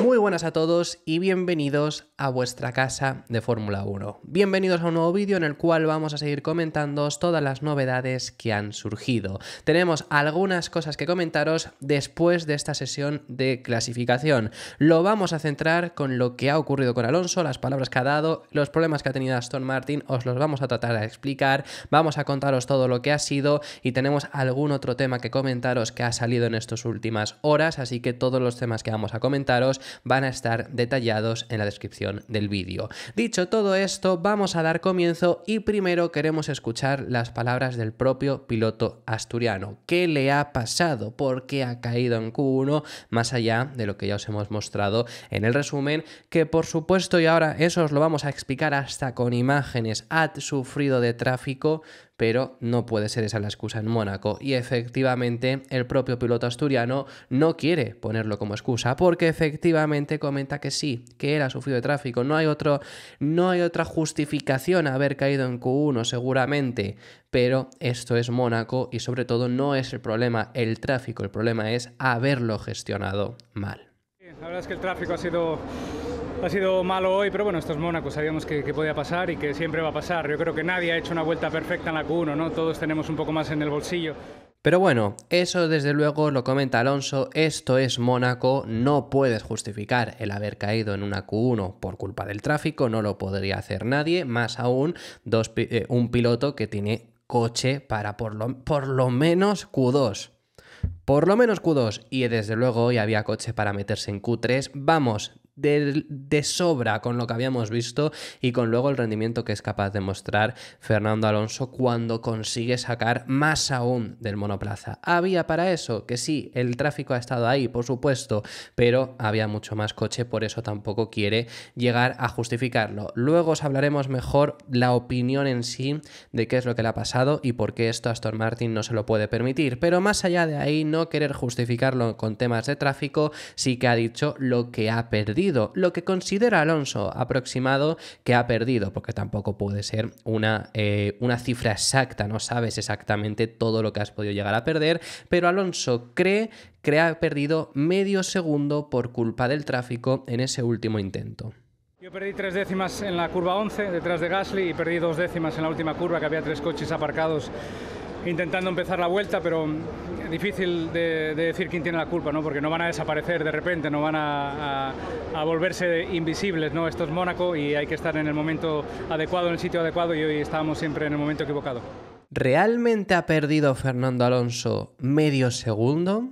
Muy buenas a todos y bienvenidos a vuestra casa de Fórmula 1. Bienvenidos a un nuevo vídeo en el cual vamos a seguir comentándoos todas las novedades que han surgido. Tenemos algunas cosas que comentaros después de esta sesión de clasificación. Lo vamos a centrar con lo que ha ocurrido con Alonso, las palabras que ha dado, los problemas que ha tenido Aston Martin, os los vamos a tratar de explicar, vamos a contaros todo lo que ha sido y tenemos algún otro tema que comentaros que ha salido en estas últimas horas, así que todos los temas que vamos a comentaros van a estar detallados en la descripción del vídeo. Dicho todo esto, vamos a dar comienzo y primero queremos escuchar las palabras del propio piloto asturiano. ¿Qué le ha pasado? ¿Por qué ha caído en Q1? Más allá de lo que ya os hemos mostrado en el resumen, que por supuesto, y ahora eso os lo vamos a explicar hasta con imágenes, ha sufrido de tráfico, pero no puede ser esa la excusa en Mónaco. Y efectivamente el propio piloto asturiano no quiere ponerlo como excusa, porque efectivamente comenta que sí, que él ha sufrido de tráfico. No hay otra justificación a haber caído en Q1 seguramente, pero esto es Mónaco y sobre todo no es el problema el tráfico, el problema es haberlo gestionado mal. La verdad es que el tráfico ha sido malo hoy, pero bueno, esto es Mónaco, sabíamos que podía pasar y que siempre va a pasar. Yo creo que nadie ha hecho una vuelta perfecta en la Q1, ¿no? Todos tenemos un poco más en el bolsillo. Pero bueno, eso desde luego lo comenta Alonso, esto es Mónaco, no puedes justificar el haber caído en una Q1 por culpa del tráfico, no lo podría hacer nadie, más aún un piloto que tiene coche para por lo menos Q2. Por lo menos Q2, y desde luego hoy había coche para meterse en Q3, vamos, de sobra con lo que habíamos visto y con luego el rendimiento que es capaz de mostrar Fernando Alonso cuando consigue sacar más aún del monoplaza. ¿Había para eso? Que sí, el tráfico ha estado ahí, por supuesto, pero había mucho más coche, por eso tampoco quiere llegar a justificarlo. Luego os hablaremos mejor la opinión en sí de qué es lo que le ha pasado y por qué esto Aston Martin no se lo puede permitir, pero más allá de ahí, no querer justificarlo con temas de tráfico, sí que ha dicho lo que ha perdido, lo que considera Alonso aproximado que ha perdido, porque tampoco puede ser una cifra exacta, no sabes exactamente todo lo que has podido llegar a perder, pero Alonso cree que ha perdido medio segundo por culpa del tráfico en ese último intento. Yo perdí 3 décimas en la curva 11 detrás de Gasly y perdí 2 décimas en la última curva, que había 3 coches aparcados intentando empezar la vuelta, pero difícil de decir quién tiene la culpa, ¿no? Porque no van a desaparecer de repente, no van a volverse invisibles, ¿no? Esto es Mónaco y hay que estar en el momento adecuado, en el sitio adecuado, y hoy estábamos siempre en el momento equivocado. ¿Realmente ha perdido Fernando Alonso medio segundo?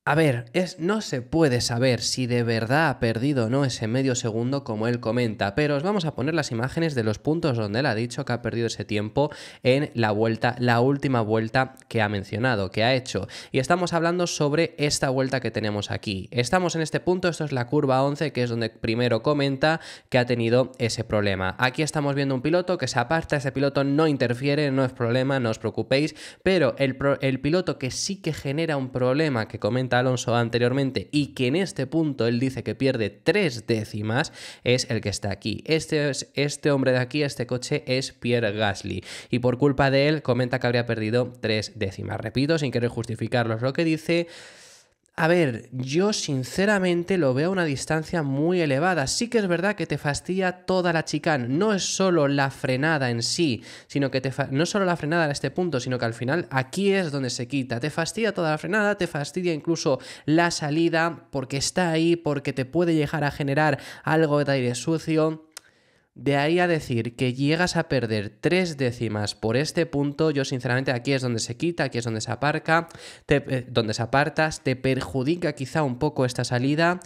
A ver, no se puede saber si de verdad ha perdido o no ese medio segundo como él comenta, pero os vamos a poner las imágenes de los puntos donde él ha dicho que ha perdido ese tiempo en la última vuelta que ha mencionado, que ha hecho. Y estamos hablando sobre esta vuelta que tenemos aquí. Estamos en este punto, esto es la curva 11, que es donde primero comenta que ha tenido ese problema. Aquí estamos viendo un piloto que se aparta, ese piloto no interfiere, no es problema, no os preocupéis, pero el piloto que sí que genera un problema que comenta Alonso anteriormente y que en este punto él dice que pierde 3 décimas es el que está aquí. Este hombre de aquí, este coche es Pierre Gasly y por culpa de él comenta que habría perdido 3 décimas. Repito, sin querer justificarlos lo que dice. A ver, yo sinceramente lo veo a una distancia muy elevada. Sí que es verdad que te fastidia toda la chicane. No es solo la frenada en sí, sino que no es solo la frenada en este punto, sino que al final aquí es donde se quita. Te fastidia toda la frenada, te fastidia incluso la salida porque está ahí, porque te puede llegar a generar algo de aire sucio. De ahí a decir que llegas a perder 3 décimas por este punto, yo sinceramente aquí es donde se quita, aquí es donde se aparca, donde se apartas, te perjudica quizá un poco esta salida.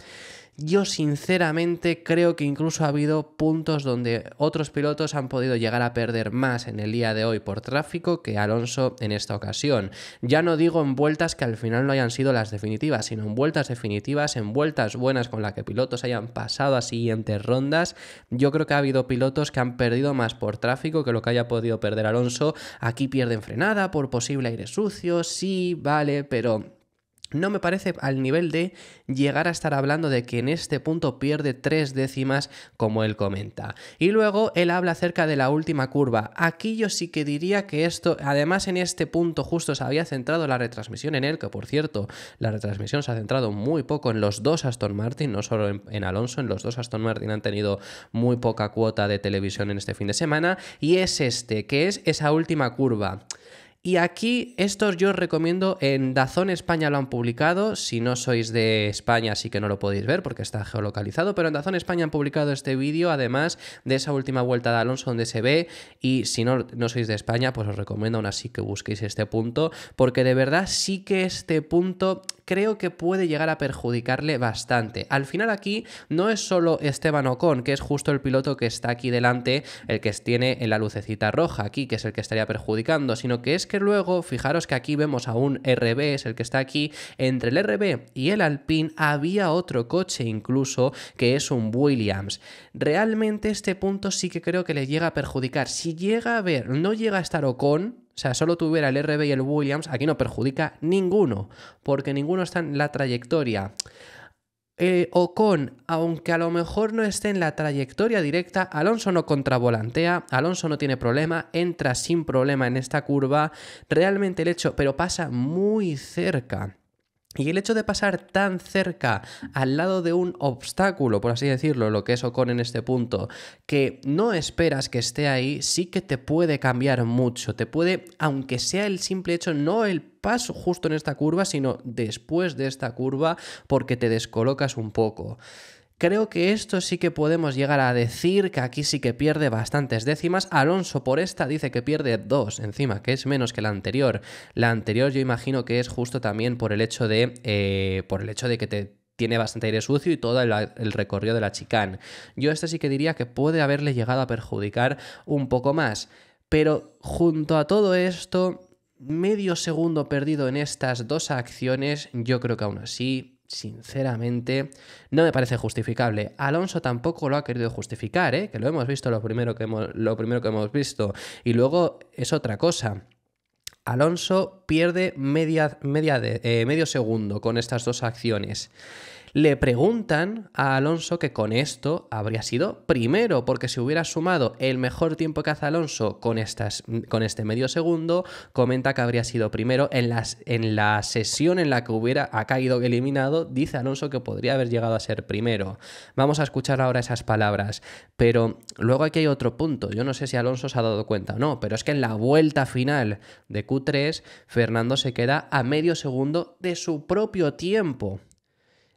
Yo sinceramente creo que incluso ha habido puntos donde otros pilotos han podido llegar a perder más en el día de hoy por tráfico que Alonso en esta ocasión. Ya no digo en vueltas que al final no hayan sido las definitivas, sino en vueltas definitivas, en vueltas buenas con las que pilotos hayan pasado a siguientes rondas. Yo creo que ha habido pilotos que han perdido más por tráfico que lo que haya podido perder Alonso. Aquí pierden frenada por posible aire sucio, sí, vale, pero no me parece al nivel de llegar a estar hablando de que en este punto pierde 3 décimas como él comenta. Y luego él habla acerca de la última curva. Aquí yo sí que diría que esto, además en este punto justo se había centrado la retransmisión en él, que por cierto, la retransmisión se ha centrado muy poco en los dos Aston Martin, no solo en Alonso, en los dos Aston Martin han tenido muy poca cuota de televisión en este fin de semana, y es que es esa última curva. Y aquí, estos yo os recomiendo, en DAZN España lo han publicado, si no sois de España sí que no lo podéis ver porque está geolocalizado, pero en DAZN España han publicado este vídeo, además de esa última vuelta de Alonso donde se ve, y si no sois de España, pues os recomiendo aún así que busquéis este punto, porque de verdad sí que este punto creo que puede llegar a perjudicarle bastante. Al final aquí no es solo Esteban Ocon, que es justo el piloto que está aquí delante, el que tiene en la lucecita roja aquí, que es el que estaría perjudicando, sino que es que luego, fijaros que aquí vemos a un RB, es el que está aquí, entre el RB y el Alpine había otro coche incluso, que es un Williams. Realmente este punto sí que creo que le llega a perjudicar. Si llega a ver, no llega a estar Ocon, o sea, solo tuviera el RB y el Williams, aquí no perjudica ninguno, porque ninguno está en la trayectoria. Ocon, aunque a lo mejor no esté en la trayectoria directa, Alonso no contravolantea, Alonso no tiene problema, entra sin problema en esta curva, realmente el hecho, pero pasa muy cerca. Y el hecho de pasar tan cerca al lado de un obstáculo, por así decirlo, lo que es Ocon en este punto, que no esperas que esté ahí, sí que te puede cambiar mucho. Te puede, aunque sea el simple hecho, no el paso justo en esta curva, sino después de esta curva, porque te descolocas un poco. Creo que esto sí que podemos llegar a decir que aquí sí que pierde bastantes décimas. Alonso por esta dice que pierde 2 encima, que es menos que la anterior. La anterior yo imagino que es justo también por el hecho de que te tiene bastante aire sucio y todo el recorrido de la chicane. Yo este sí que diría que puede haberle llegado a perjudicar un poco más. Pero junto a todo esto, medio segundo perdido en estas dos acciones, yo creo que aún así, sinceramente, no me parece justificable. Alonso tampoco lo ha querido justificar, que lo hemos visto lo primero que hemos visto. Y luego es otra cosa. Alonso pierde medio segundo con estas dos acciones. Le preguntan a Alonso que con esto habría sido primero, porque si hubiera sumado el mejor tiempo que hace Alonso con este medio segundo, comenta que habría sido primero. En la sesión en la que ha caído eliminado, dice Alonso que podría haber llegado a ser primero. Vamos a escuchar ahora esas palabras, pero luego aquí hay otro punto. Yo no sé si Alonso se ha dado cuenta o no, pero es que en la vuelta final de Q3, Fernando se queda a medio segundo de su propio tiempo.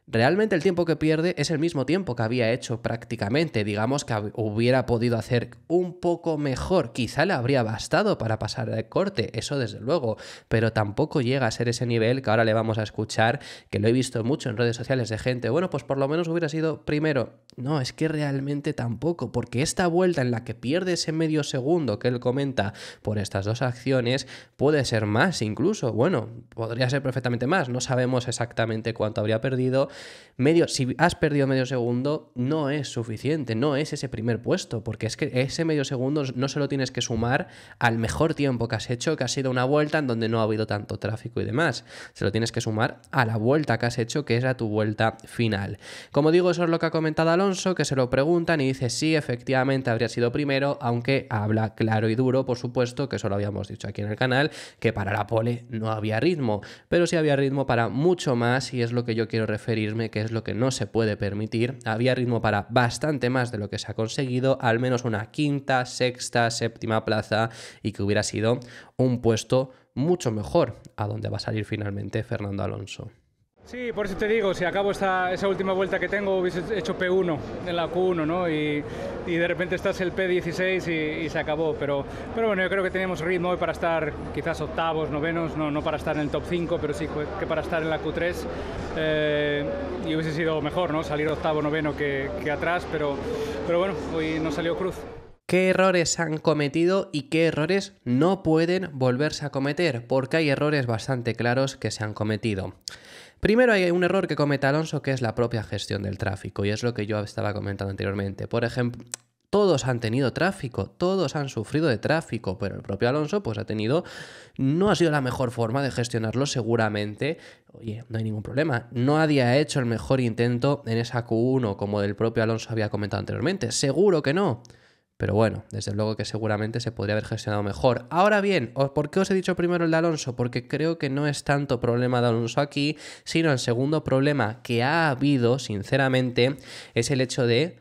Realmente el tiempo que pierde es el mismo tiempo que había hecho prácticamente. Digamos que hubiera podido hacer un poco mejor. Quizá le habría bastado para pasar el corte, eso desde luego. Pero tampoco llega a ser ese nivel que ahora le vamos a escuchar, que lo he visto mucho en redes sociales de gente. Bueno, pues por lo menos hubiera sido primero. No, es que realmente tampoco, porque esta vuelta en la que pierde ese medio segundo que él comenta por estas dos acciones, puede ser más incluso. Bueno, podría ser perfectamente más. No sabemos exactamente cuánto habría perdido. Si has perdido medio segundo, no es suficiente, no es ese primer puesto, porque es que ese medio segundo no se lo tienes que sumar al mejor tiempo que has hecho, que ha sido una vuelta en donde no ha habido tanto tráfico y demás. Se lo tienes que sumar a la vuelta que has hecho, que era tu vuelta final. Como digo, eso es lo que ha comentado Alonso, que se lo preguntan y dice sí, efectivamente habría sido primero, aunque habla claro y duro, por supuesto, que eso lo habíamos dicho aquí en el canal, que para la pole no había ritmo, pero sí había ritmo para mucho más, y es lo que yo quiero referirme, que es lo que no se puede permitir. Había ritmo para bastante más de lo que se ha conseguido, al menos una quinta, sexta, séptima plaza, y que hubiera sido un puesto mucho mejor a donde va a salir finalmente Fernando Alonso. Sí, por eso te digo, si acabo esa última vuelta que tengo, hubiese hecho P1 en la Q1, ¿no? Y de repente estás el P16 y se acabó. Pero bueno, yo creo que teníamos ritmo hoy para estar quizás octavos, novenos, no para estar en el top 5, pero sí que para estar en la Q3. Y hubiese sido mejor, ¿no? Salir octavo, noveno que atrás, pero bueno, hoy nos salió cruz. ¿Qué errores se han cometido y qué errores no pueden volverse a cometer? Porque hay errores bastante claros que se han cometido. Primero hay un error que comete Alonso, que es la propia gestión del tráfico, y es lo que yo estaba comentando anteriormente. Por ejemplo, Todos han tenido tráfico, todos han sufrido de tráfico, pero el propio Alonso pues no ha sido la mejor forma de gestionarlo seguramente. Oye, no hay ningún problema. Nadie ha hecho el mejor intento en esa Q1 como el propio Alonso había comentado anteriormente. Seguro que no. Pero bueno, desde luego que seguramente se podría haber gestionado mejor. Ahora bien, ¿por qué os he dicho primero el de Alonso? Porque creo que no es tanto problema de Alonso aquí, sino el segundo problema que ha habido, sinceramente, es el hecho de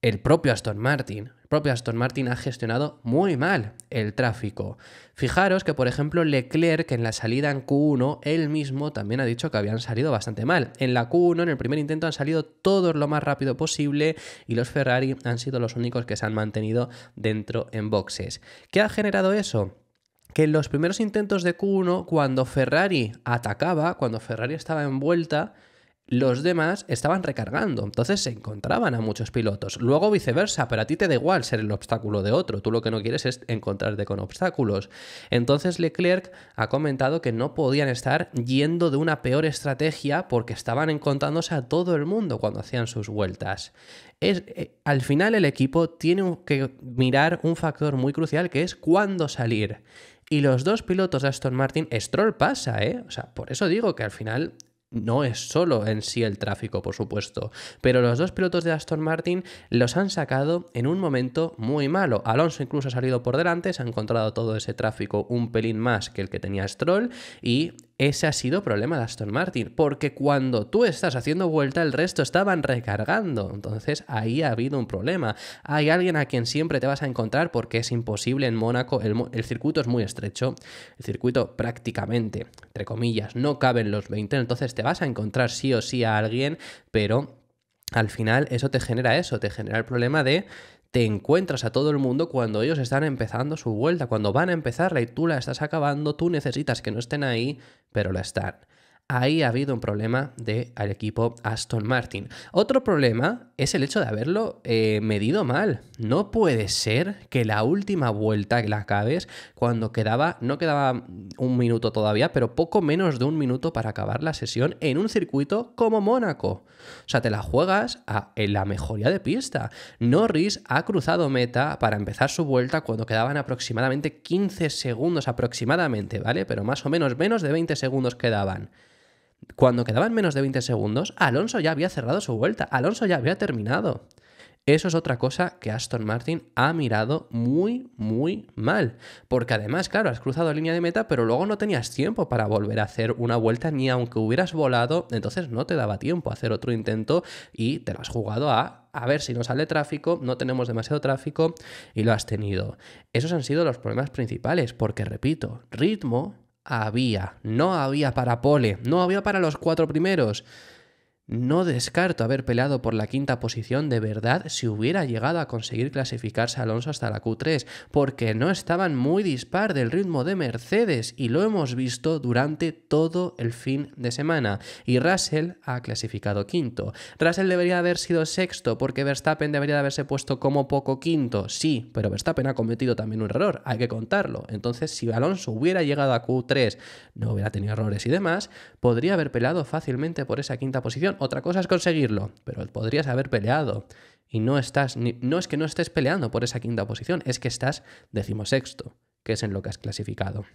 el propio Aston Martin. El propio Aston Martin ha gestionado muy mal el tráfico. Fijaros que, por ejemplo, Leclerc en la salida en Q1, él mismo también ha dicho que habían salido bastante mal. En la Q1, en el primer intento, han salido todos lo más rápido posible y los Ferrari han sido los únicos que se han mantenido dentro en boxes. ¿Qué ha generado eso? Que en los primeros intentos de Q1, cuando Ferrari atacaba, cuando Ferrari estaba en vuelta, los demás estaban recargando, entonces se encontraban a muchos pilotos. Luego viceversa, pero a ti te da igual ser el obstáculo de otro, tú lo que no quieres es encontrarte con obstáculos. Entonces Leclerc ha comentado que no podían estar yendo de una peor estrategia porque estaban encontrándose a todo el mundo cuando hacían sus vueltas. Al final el equipo tiene que mirar un factor muy crucial que es cuándo salir. Y los dos pilotos de Aston Martin, Stroll pasa, O sea, por eso digo que al final no es solo en sí el tráfico, por supuesto, pero los dos pilotos de Aston Martin los han sacado en un momento muy malo. Alonso incluso ha salido por delante, se ha encontrado todo ese tráfico un pelín más que el que tenía Stroll y ese ha sido problema de Aston Martin, porque cuando tú estás haciendo vuelta el resto estaban recargando, entonces ahí ha habido un problema. Hay alguien a quien siempre te vas a encontrar porque es imposible en Mónaco, el circuito es muy estrecho, el circuito prácticamente, entre comillas, no caben los 20, entonces te vas a encontrar sí o sí a alguien, pero al final eso te genera el problema de te encuentras a todo el mundo cuando ellos están empezando su vuelta, cuando van a empezarla y tú la estás acabando, tú necesitas que no estén ahí, pero la están. Ahí ha habido un problema del equipo Aston Martin. Otro problema es el hecho de haberlo medido mal. No puede ser que la última vuelta que la acabes cuando no quedaba un minuto todavía, pero poco menos de un minuto para acabar la sesión en un circuito como Mónaco. O sea, te la juegas en la mejoría de pista. Norris ha cruzado meta para empezar su vuelta cuando quedaban aproximadamente 15 segundos aproximadamente, ¿vale? Pero más o menos de 20 segundos quedaban. Cuando quedaban menos de 20 segundos, Alonso ya había cerrado su vuelta, Alonso ya había terminado. Eso es otra cosa que Aston Martin ha mirado muy, muy mal. Porque además, claro, has cruzado línea de meta, pero luego no tenías tiempo para volver a hacer una vuelta, ni aunque hubieras volado, entonces no te daba tiempo a hacer otro intento y te lo has jugado a ver si no sale tráfico, no tenemos demasiado tráfico y lo has tenido. Esos han sido los problemas principales, porque repito, ritmo no había para pole, no había para los 4 primeros. No descarto haber peleado por la quinta posición de verdad si hubiera llegado a conseguir clasificarse Alonso hasta la Q3, porque no estaban muy dispar del ritmo de Mercedes y lo hemos visto durante todo el fin de semana. Y Russell ha clasificado quinto. Russell debería haber sido sexto porque Verstappen debería de haberse puesto como poco quinto, sí, pero Verstappen ha cometido también un error, hay que contarlo. Entonces, si Alonso hubiera llegado a Q3, no hubiera tenido errores y demás, podría haber peleado fácilmente por esa quinta posición. Otra cosa es conseguirlo, pero podrías haber peleado. Y no es que no estés peleando por esa quinta posición, es que estás 16º, que es en lo que has clasificado.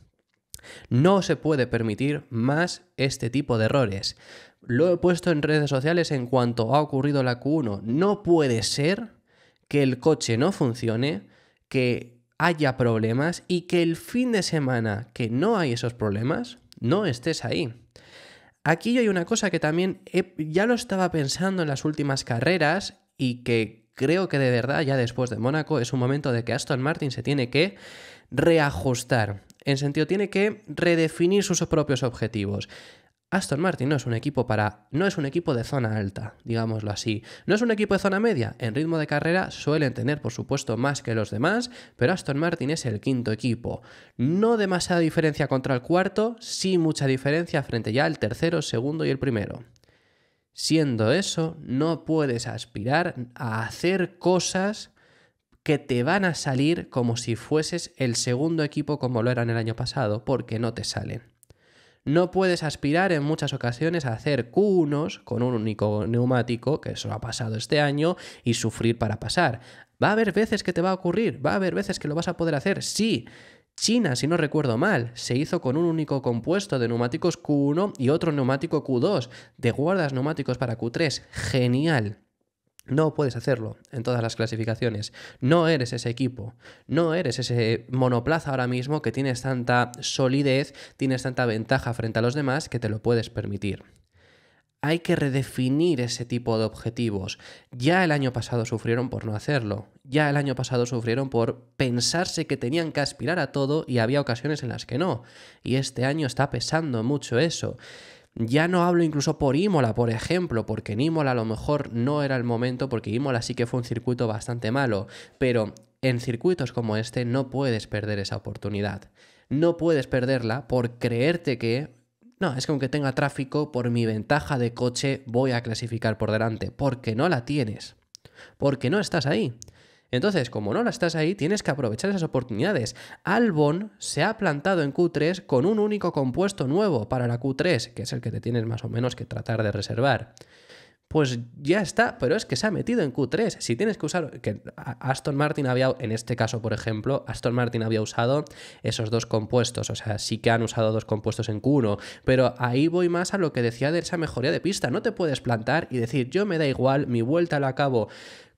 No se puede permitir más este tipo de errores. Lo he puesto en redes sociales en cuanto ha ocurrido la Q1. No puede ser que el coche no funcione, que haya problemas y que el fin de semana que no hay esos problemas, no estés ahí. Aquí hay una cosa que también ya lo estaba pensando en las últimas carreras y que creo que de verdad ya después de Mónaco es un momento de que Aston Martin se tiene que reajustar. En sentido, tiene que redefinir sus propios objetivos. Aston Martin no es un equipo de zona alta, digámoslo así. No es un equipo de zona media. En ritmo de carrera suelen tener, por supuesto, más que los demás, pero Aston Martin es el quinto equipo. No demasiada diferencia contra el cuarto, sí mucha diferencia frente ya al tercero, segundo y el primero. Siendo eso, no puedes aspirar a hacer cosas que te van a salir como si fueses el segundo equipo como lo eran el año pasado, porque no te salen. No puedes aspirar en muchas ocasiones a hacer Q1s con un único neumático, que eso ha pasado este año, y sufrir para pasar. Va a haber veces que te va a ocurrir, va a haber veces que lo vas a poder hacer, sí. China, si no recuerdo mal, se hizo con un único compuesto de neumáticos Q1 y otro neumático Q2. De guardas neumáticos para Q3. Genial. No puedes hacerlo en todas las clasificaciones. No eres ese equipo. No eres ese monoplaza ahora mismo que tienes tanta solidez, tienes tanta ventaja frente a los demás que te lo puedes permitir. Hay que redefinir ese tipo de objetivos. Ya el año pasado sufrieron por no hacerlo. Ya el año pasado sufrieron por pensarse que tenían que aspirar a todo y había ocasiones en las que no. Y este año está pesando mucho eso. Ya no hablo incluso por Imola, por ejemplo, porque en Imola a lo mejor no era el momento, porque Imola sí que fue un circuito bastante malo, pero en circuitos como este no puedes perder esa oportunidad. No puedes perderla por creerte que no, es que aunque tenga tráfico, por mi ventaja de coche voy a clasificar por delante, porque no la tienes, porque no estás ahí. Entonces, como no la estás ahí, tienes que aprovechar esas oportunidades. Albon se ha plantado en Q3 con un único compuesto nuevo para la Q3, que es el que te tienes más o menos que tratar de reservar. Pues ya está, pero es que se ha metido en Q3. Si tienes que usar, que Aston Martin había, en este caso por ejemplo, Aston Martin había usado esos dos compuestos, o sea, sí que han usado dos compuestos en Q1, pero ahí voy más a lo que decía de esa mejoría de pista. No te puedes plantar y decir, yo me da igual, mi vuelta la acabo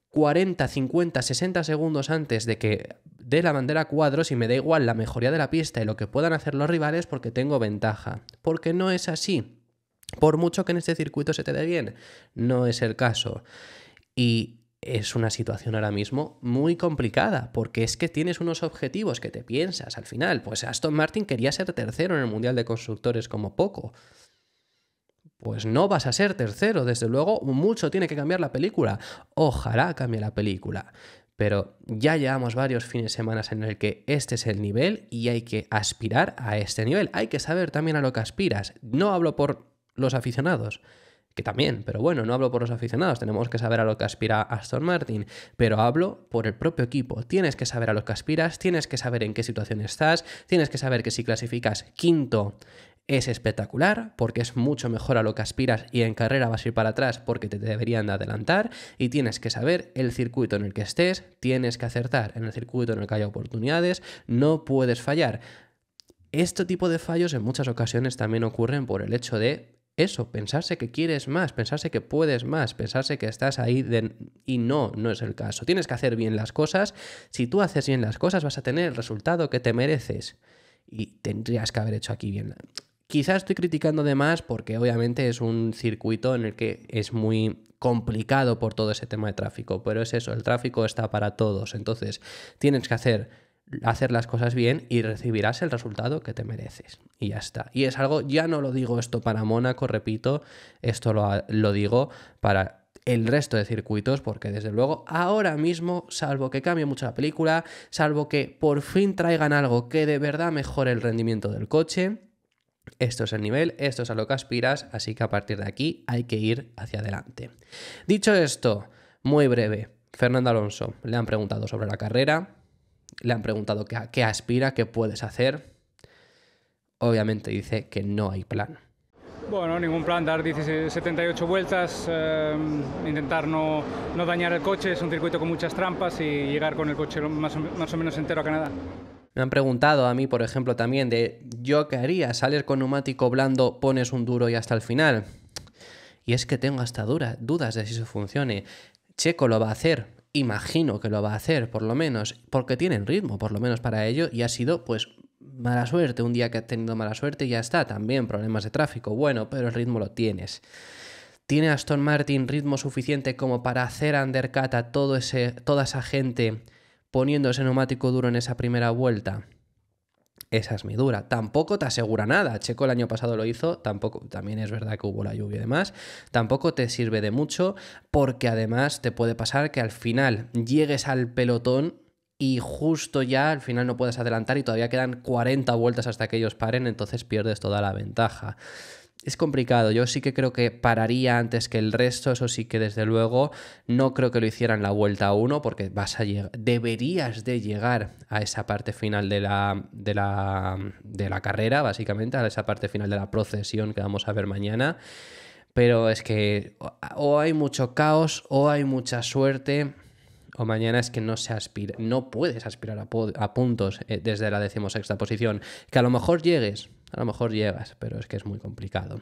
40, 50, 60 segundos antes de que dé la bandera a cuadros y me da igual la mejoría de la pista y lo que puedan hacer los rivales porque tengo ventaja. Porque no es así. Por mucho que en este circuito se te dé bien, no es el caso. Y es una situación ahora mismo muy complicada, porque es que tienes unos objetivos que te piensas al final. Pues Aston Martin quería ser tercero en el Mundial de Constructores como poco. Pues no vas a ser tercero, desde luego, mucho tiene que cambiar la película. Ojalá cambie la película. Pero ya llevamos varios fines de semana en el que este es el nivel y hay que aspirar a este nivel. Hay que saber también a lo que aspiras. No hablo por los aficionados, que también, pero bueno, no hablo por los aficionados, tenemos que saber a lo que aspira Aston Martin, pero hablo por el propio equipo. Tienes que saber a lo que aspiras, tienes que saber en qué situación estás, tienes que saber que si clasificas quinto es espectacular, porque es mucho mejor a lo que aspiras y en carrera vas a ir para atrás porque te deberían de adelantar, y tienes que saber el circuito en el que estés, tienes que acertar en el circuito en el que haya oportunidades, no puedes fallar. Este tipo de fallos en muchas ocasiones también ocurren por el hecho de eso, pensarse que quieres más, pensarse que puedes más, pensarse que estás ahí y no es el caso. Tienes que hacer bien las cosas. Si tú haces bien las cosas vas a tener el resultado que te mereces y tendrías que haber hecho aquí bien. Quizás estoy criticando de más porque obviamente es un circuito en el que es muy complicado por todo ese tema de tráfico, pero es eso, el tráfico está para todos, entonces tienes que hacer las cosas bien y recibirás el resultado que te mereces. Y ya está. Y es algo, ya no lo digo esto para Mónaco, repito, esto lo digo para el resto de circuitos, porque desde luego ahora mismo, salvo que cambie mucho la película, salvo que por fin traigan algo que de verdad mejore el rendimiento del coche, esto es el nivel, esto es a lo que aspiras, así que a partir de aquí hay que ir hacia adelante. Dicho esto, muy breve, Fernando Alonso, le han preguntado sobre la carrera, le han preguntado qué aspira, qué puedes hacer. Obviamente dice que no hay plan. Bueno, ningún plan, dar 78 vueltas, intentar no dañar el coche, es un circuito con muchas trampas y llegar con el coche más o menos entero a Canadá. Me han preguntado a mí, por ejemplo, también de ¿yo qué haría? ¿Sales con neumático blando, pones un duro y hasta el final? Y es que tengo hasta dudas de si eso funcione. Checo lo va a hacer. Imagino que lo va a hacer, por lo menos, porque tienen ritmo, por lo menos para ello, y ha sido, pues, mala suerte, un día que ha tenido mala suerte y ya está, también problemas de tráfico, bueno, pero el ritmo lo tienes. ¿Tiene Aston Martin ritmo suficiente como para hacer undercut a toda esa gente poniendo ese neumático duro en esa primera vuelta? Esa es mi dura. Tampoco te asegura nada. Checo el año pasado lo hizo, tampoco, también es verdad que hubo la lluvia y demás, tampoco te sirve de mucho porque además te puede pasar que al final llegues al pelotón y justo ya al final no puedes adelantar y todavía quedan 40 vueltas hasta que ellos paren, entonces pierdes toda la ventaja. es complicado. Yo sí que creo que pararía antes que el resto. Eso sí que desde luego no creo que lo hiciera en la vuelta 1 porque deberías de llegar a esa parte final de la carrera, básicamente, a esa parte final de la procesión que vamos a ver mañana. Pero es que o hay mucho caos o hay mucha suerte, o mañana es que no puedes aspirar a puntos desde la 16ª posición. Que a lo mejor llegues, pero es que es muy complicado.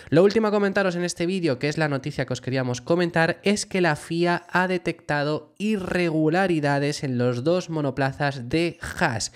Lo último a comentaros en este vídeo, que es la noticia que os queríamos comentar, es que la FIA ha detectado irregularidades en los 2 monoplazas de Haas.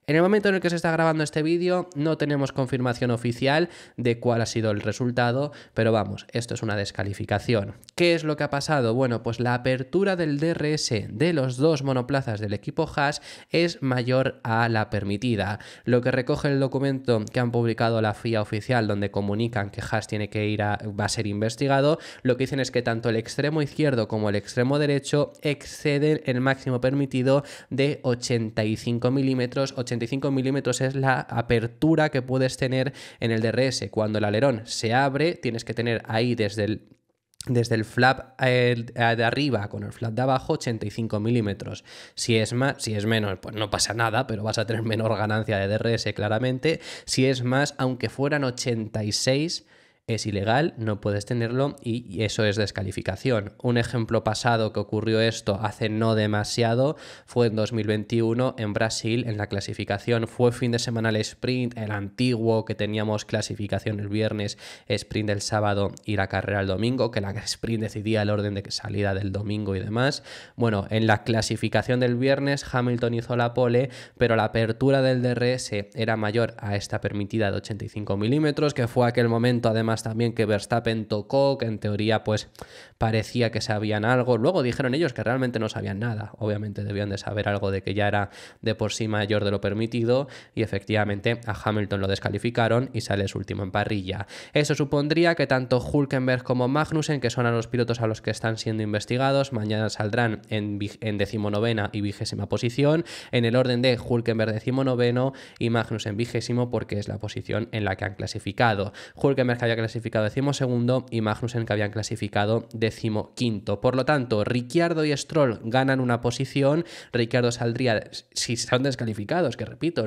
En el momento en el que se está grabando este vídeo no tenemos confirmación oficial de cuál ha sido el resultado, pero vamos, esto es una descalificación. ¿Qué es lo que ha pasado? Bueno, pues la apertura del DRS de los 2 monoplazas del equipo Haas es mayor a la permitida. Lo que recoge el documento que han publicado la FIA oficial, donde comunican que Haas va a ser investigado, lo que dicen es que tanto el extremo izquierdo como el extremo derecho exceden el máximo permitido de 85 milímetros. 85 milímetros es la apertura que puedes tener en el DRS. Cuando el alerón se abre, tienes que tener ahí desde el flap de arriba con el flap de abajo 85 milímetros. Si es menos, pues no pasa nada, pero vas a tener menor ganancia de DRS claramente. Si es más, aunque fueran 86, es ilegal, no puedes tenerlo y eso es descalificación. Un ejemplo pasado que ocurrió esto hace no demasiado fue en 2021 en Brasil, en la clasificación. Fue fin de semana el sprint, el antiguo, que teníamos clasificación el viernes, sprint el sábado y la carrera el domingo, que la sprint decidía el orden de salida del domingo y demás. Bueno, en la clasificación del viernes Hamilton hizo la pole, pero la apertura del DRS era mayor a esta permitida de 85 milímetros, que fue aquel momento además también que Verstappen tocó, que en teoría pues parecía que sabían algo. Luego dijeron ellos que realmente no sabían nada. Obviamente debían de saber algo de que ya era de por sí mayor de lo permitido y efectivamente a Hamilton lo descalificaron y sale su último en parrilla. Eso supondría que tanto Hülkenberg como Magnussen, que son a los pilotos a los que están siendo investigados, mañana saldrán en 19ª y 20ª posición, en el orden de Hülkenberg 19º y Magnussen 20º, porque es la posición en la que han clasificado. Hülkenberg que había clasificado 12º y Magnussen que habían clasificado 15º. Por lo tanto, Ricciardo y Stroll ganan una posición. Ricciardo saldría, si son descalificados, que repito,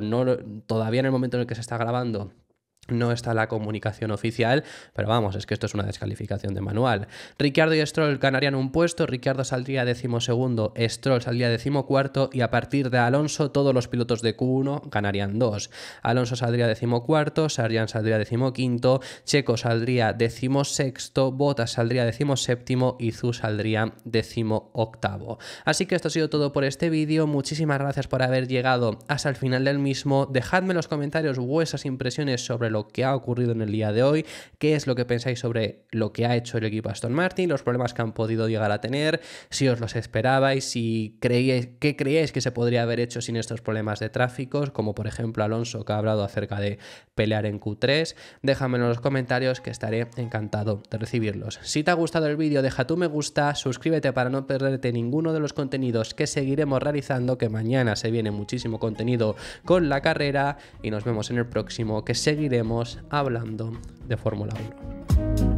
todavía en el momento en el que se está grabando no está la comunicación oficial, pero vamos, es que esto es una descalificación de manual. Ricciardo y Stroll ganarían un puesto, Ricciardo saldría 12º, Stroll saldría 14º y a partir de Alonso todos los pilotos de Q1 ganarían 2. Alonso saldría 14º, Sargent saldría 15º, Checo saldría 16º, Bottas saldría 17º y Zhou saldría 18º. Así que esto ha sido todo por este vídeo. Muchísimas gracias por haber llegado hasta el final del mismo. Dejadme en los comentarios vuestras impresiones sobre lo que ha ocurrido en el día de hoy, qué es lo que pensáis sobre lo que ha hecho el equipo Aston Martin, los problemas que han podido llegar a tener, si os los esperabais, qué creíais que se podría haber hecho sin estos problemas de tráfico, como por ejemplo Alonso, que ha hablado acerca de pelear en Q3. Déjamelo en los comentarios, que estaré encantado de recibirlos. Si te ha gustado el vídeo, deja tu me gusta, suscríbete para no perderte ninguno de los contenidos que seguiremos realizando, que mañana se viene muchísimo contenido con la carrera y nos vemos en el próximo, que seguiremos hablando de Fórmula 1.